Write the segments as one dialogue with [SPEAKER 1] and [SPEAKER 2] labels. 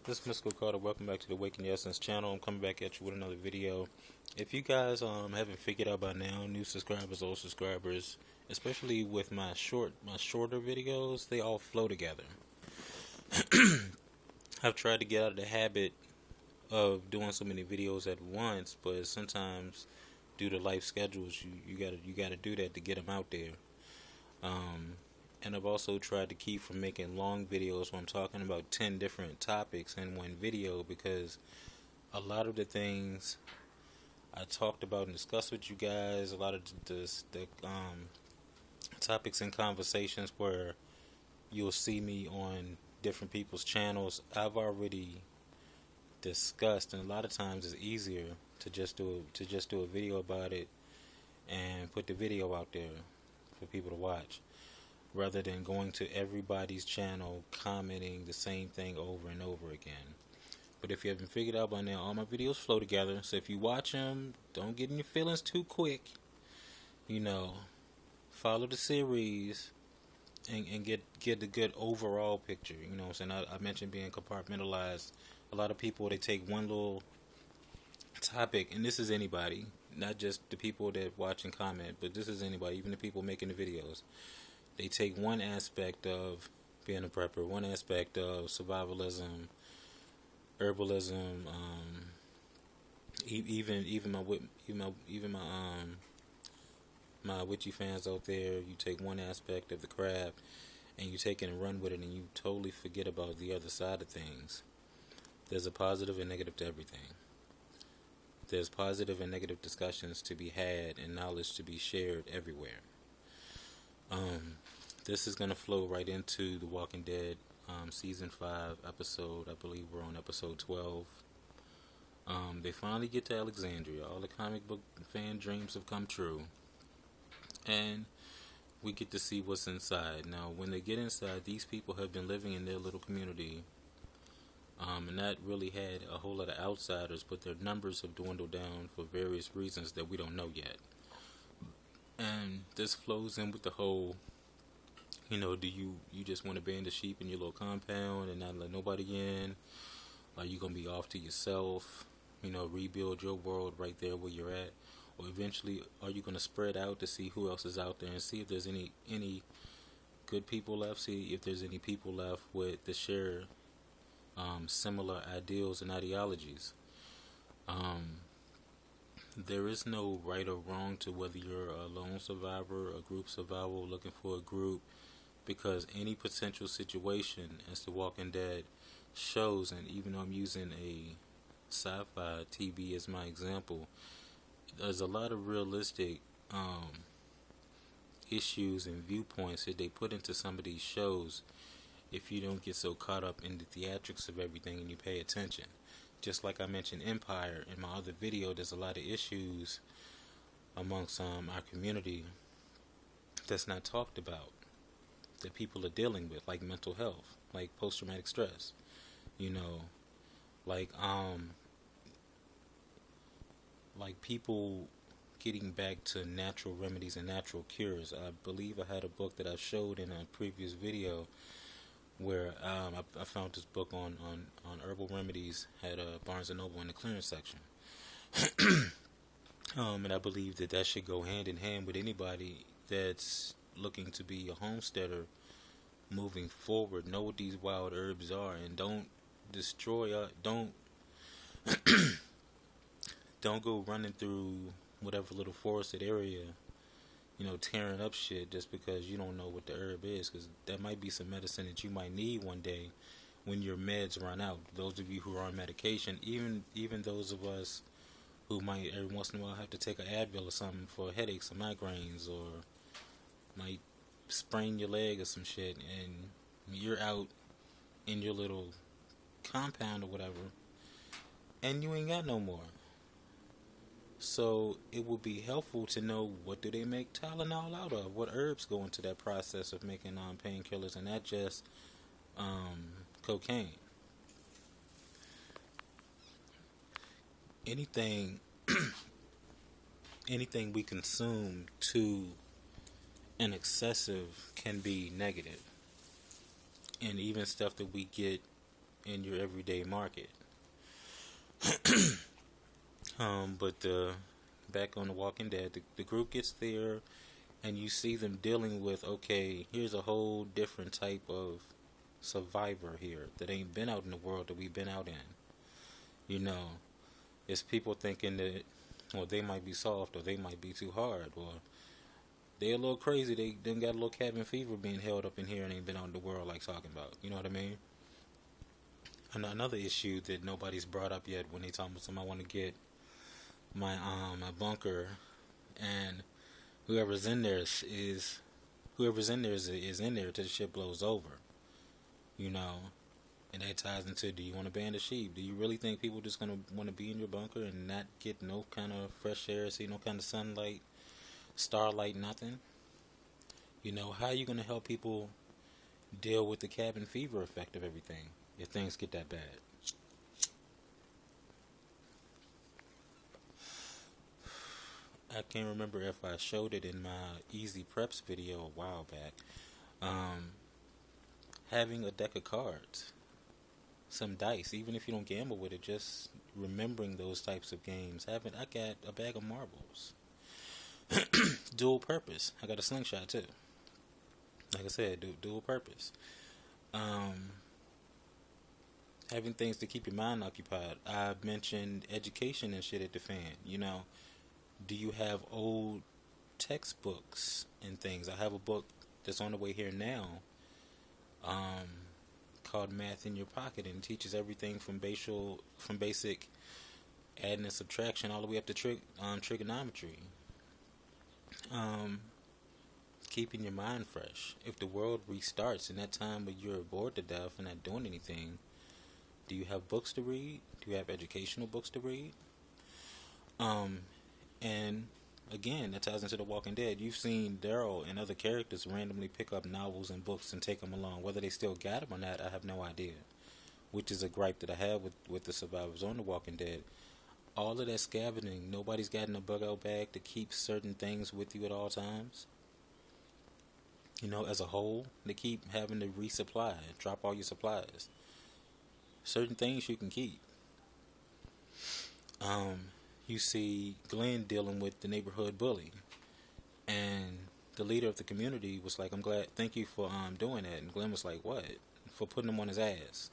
[SPEAKER 1] This is Mystical Carter. Welcome back to the Awaken the Essence channel. I'm coming back at you with another video. If you guys haven't figured out by now, new subscribers, old subscribers, especially with my shorter videos, they all flow together. I've tried to get out of the habit of doing so many videos at once, but sometimes due to life schedules, you gotta do that to get them out there. And I've also tried to keep from making long videos where I'm talking about 10 different topics in one video, because a lot of the things I talked about and discussed with you guys, a lot of the topics and conversations where you'll see me on different people's channels, I've already discussed, and a lot of times it's easier to just do a video about it and put the video out there for people to watch, rather than going to everybody's channel commenting the same thing over and over again. But if you haven't figured out by now, all my videos flow together, so if you watch them, don't get in your feelings too quick. Follow the series and get the good overall picture. You know what I'm saying? I mentioned being compartmentalized. A lot of people, they take one little topic, and this is anybody, not just the people that watch and comment, but this is anybody, even the people making the videos. They take one aspect of being a prepper, one aspect of survivalism, herbalism, even my witchy fans out there. You take one aspect of the craft and you take it and run with it, and you totally forget about the other side of things. There's a positive and negative to everything. There's positive and negative discussions to be had and knowledge to be shared everywhere. This is going to flow right into The Walking Dead season 5 episode. I believe we're on episode 12. They finally get to Alexandria. All the comic book fan dreams have come true. And we get to see what's inside. Now, when they get inside, these people have been living in their little community and not really had a whole lot of outsiders, but their numbers have dwindled down for various reasons that we don't know yet. And this flows in with the whole, do you just want to band the sheep in your little compound and not let nobody in? Are you going to be off to yourself, rebuild your world right there where you're at? Or eventually, are you going to spread out to see who else is out there and see if there's any good people left, see if there's any people left with that share similar ideals and ideologies? There is no right or wrong to whether you're a lone survivor, a group survivor, looking for a group, because any potential situation, as The Walking Dead shows, and even though I'm using a sci-fi TV as my example, there's a lot of realistic issues and viewpoints that they put into some of these shows if you don't get so caught up in the theatrics of everything and you pay attention. Just like I mentioned Empire in my other video, there's a lot of issues amongst our community that's not talked about, that people are dealing with, like mental health, like post-traumatic stress, like people getting back to natural remedies and natural cures. I believe I had a book that I showed in a previous video where I found this book on herbal remedies at Barnes & Noble in the clearance section. And I believe that should go hand in hand with anybody that's looking to be a homesteader moving forward. Know what these wild herbs are, and don't destroy, don't go running through whatever little forested area, tearing up shit just because you don't know what the herb is, because that might be some medicine that you might need one day when your meds run out. Those of you who are on medication, even those of us who might every once in a while have to take an Advil or something for headaches or migraines, or might sprain your leg or some shit, and you're out in your little compound or whatever, and you ain't got no more. So it would be helpful to know, what do they make Tylenol out of? What herbs go into that process of making painkillers, and not just cocaine. Anything we consume to an excessive can be negative. And even stuff that we get in your everyday market. But back on The Walking Dead, the group gets there, and you see them dealing with, okay, here's a whole different type of survivor here that ain't been out in the world that we've been out in. You know, it's people thinking that, well, they might be soft, or they might be too hard, or they a little crazy. They done got a little cabin fever being held up in here and ain't been out in the world like talking about. You know what I mean? And another issue that nobody's brought up yet when they talk about something, I want to get my bunker, and whoever's in there is in there till the shit blows over. You know, and that ties into, do you want to ban the sheep? Do you really think people just gonna want to be in your bunker and not get no kind of fresh air, see no kind of sunlight, starlight, nothing? You know, how are you gonna help people deal with the cabin fever effect of everything if things get that bad? I can't remember if I showed it in my Easy Preps video a while back. Having a deck of cards, some dice, even if you don't gamble with it, just remembering those types of games. I got a bag of marbles. Dual purpose. I got a slingshot too. Like I said, dual purpose. Having things to keep your mind occupied. I mentioned education and shit at the fan. You know, do you have old textbooks and things? I have a book that's on the way here now, called Math in Your Pocket, and it teaches everything from basic adding and subtraction all the way up to trigonometry. Keeping your mind fresh. If the world restarts in that time where you're bored to death and not doing anything, do you have books to read? Do you have educational books to read? And again, that ties into The Walking Dead. You've seen Daryl and other characters randomly pick up novels and books and take them along. Whether they still got them or not, I have no idea. Which is a gripe that I have with the survivors on The Walking Dead. All of that scavenging, nobody's got in a bug-out bag to keep certain things with you at all times. You know, as a whole, they keep having to resupply, drop all your supplies. Certain things you can keep. You see Glenn dealing with the neighborhood bully, and the leader of the community was like, thank you for doing that. And Glenn was like, what? For putting him on his ass.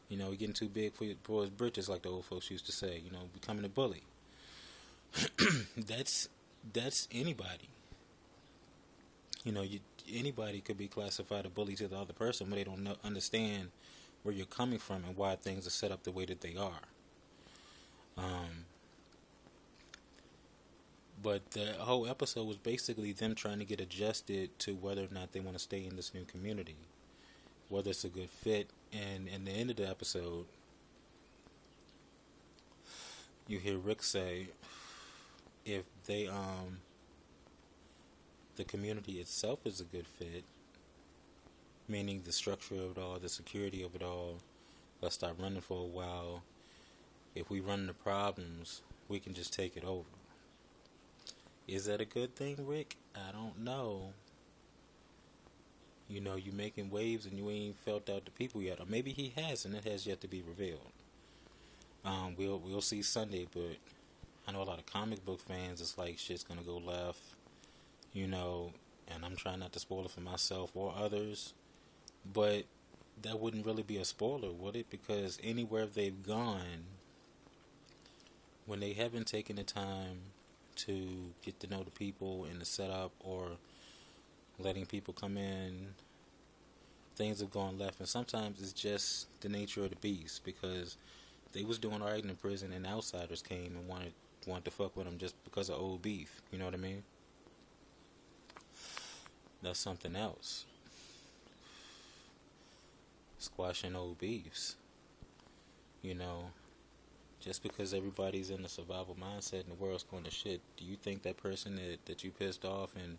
[SPEAKER 1] You know, getting too big for his britches, like the old folks used to say. You know, becoming a bully. That's anybody. You know, anybody could be classified a bully to the other person, but they don't understand where you're coming from and why things are set up the way that they are. But the whole episode was basically them trying to get adjusted to whether or not they want to stay in this new community, whether it's a good fit. And in the end of the episode, you hear Rick say, if they the community itself is a good fit, meaning the structure of it all, the security of it all, let's stop running for a while. If we run into problems, we can just take it over. Is that a good thing, Rick? I don't know. You know, you making waves and you ain't felt out the people yet. Or maybe he has, and it has yet to be revealed. We'll see Sunday, but I know a lot of comic book fans, it's like shit's gonna go left, you know, and I'm trying not to spoil it for myself or others, but that wouldn't really be a spoiler, would it? Because anywhere they've gone, when they haven't taken the time to get to know the people in the setup or letting people come in, things have gone left. And sometimes it's just the nature of the beast, because they was doing alright in the prison and outsiders came and wanted to fuck with them just because of old beef. You know what I mean? That's something else. Squashing old beefs. You know, just because everybody's in a survival mindset and the world's going to shit, do you think that person that you pissed off and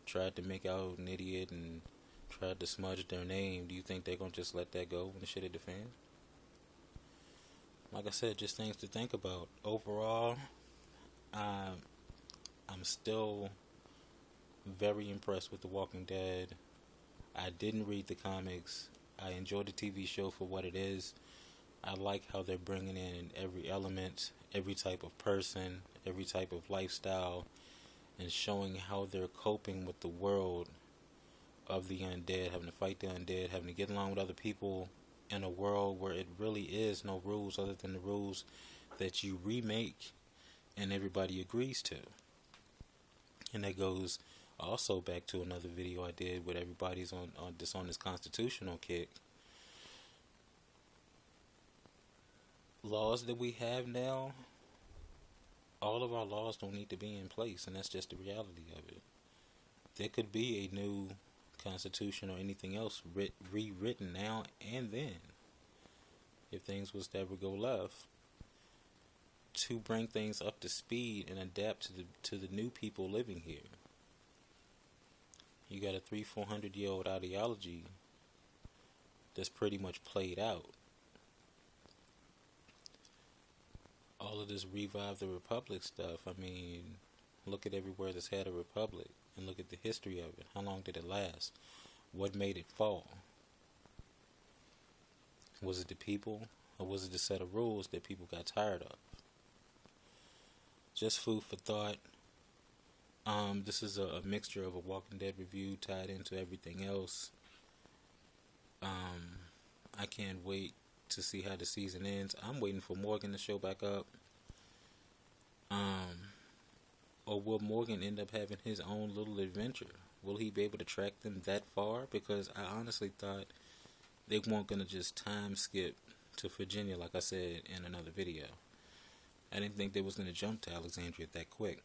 [SPEAKER 1] tried to make out an idiot and tried to smudge their name, do you think they're going to just let that go when the shit hit the fan? Like I said, just things to think about. Overall, I'm still very impressed with The Walking Dead. I didn't read the comics. I enjoy the TV show for what it is. I like how they're bringing in every element, every type of person, every type of lifestyle, and showing how they're coping with the world of the undead, having to fight the undead, having to get along with other people in a world where it really is no rules other than the rules that you remake and everybody agrees to. And that goes also back to another video I did with everybody's on this constitutional kick. Laws that we have now, all of our laws don't need to be in place, and that's just the reality of it. There could be a new constitution or anything else rewritten now and then, if things was to ever go left, to bring things up to speed and adapt to the new people living here. You got a 300-400-year-old ideology that's pretty much played out. All of this revive the republic stuff. I mean, look at everywhere that's had a republic and look at the history of it. How long did it last? What made it fall? Was it the people, or was it the set of rules that people got tired of? Just food for thought. This is a mixture of a Walking Dead review tied into everything else. I can't wait to see how the season ends. I'm waiting for Morgan to show back up. Or will Morgan end up having his own little adventure? Will he be able to track them that far? Because I honestly thought they weren't going to just time skip to Virginia, like I said in another video. I didn't think they was going to jump to Alexandria that quick.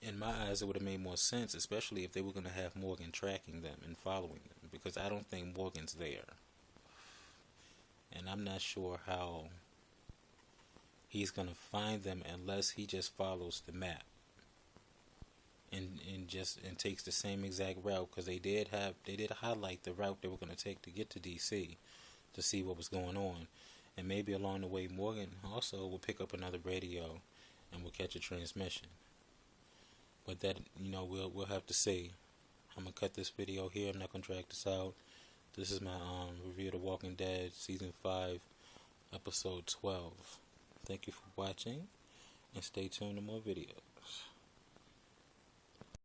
[SPEAKER 1] In my eyes, it would have made more sense, especially if they were going to have Morgan tracking them and following them, because I don't think Morgan's there. And I'm not sure how he's going to find them unless he just follows the map and takes the same exact route, because they did highlight the route they were going to take to get to DC to see what was going on. And maybe along the way Morgan also will pick up another radio and will catch a transmission. But that, we'll have to see. I'm going to cut this video here. I'm not going to drag this out. This is my review of The Walking Dead season 5 episode 12. Thank you for watching and stay tuned to more videos.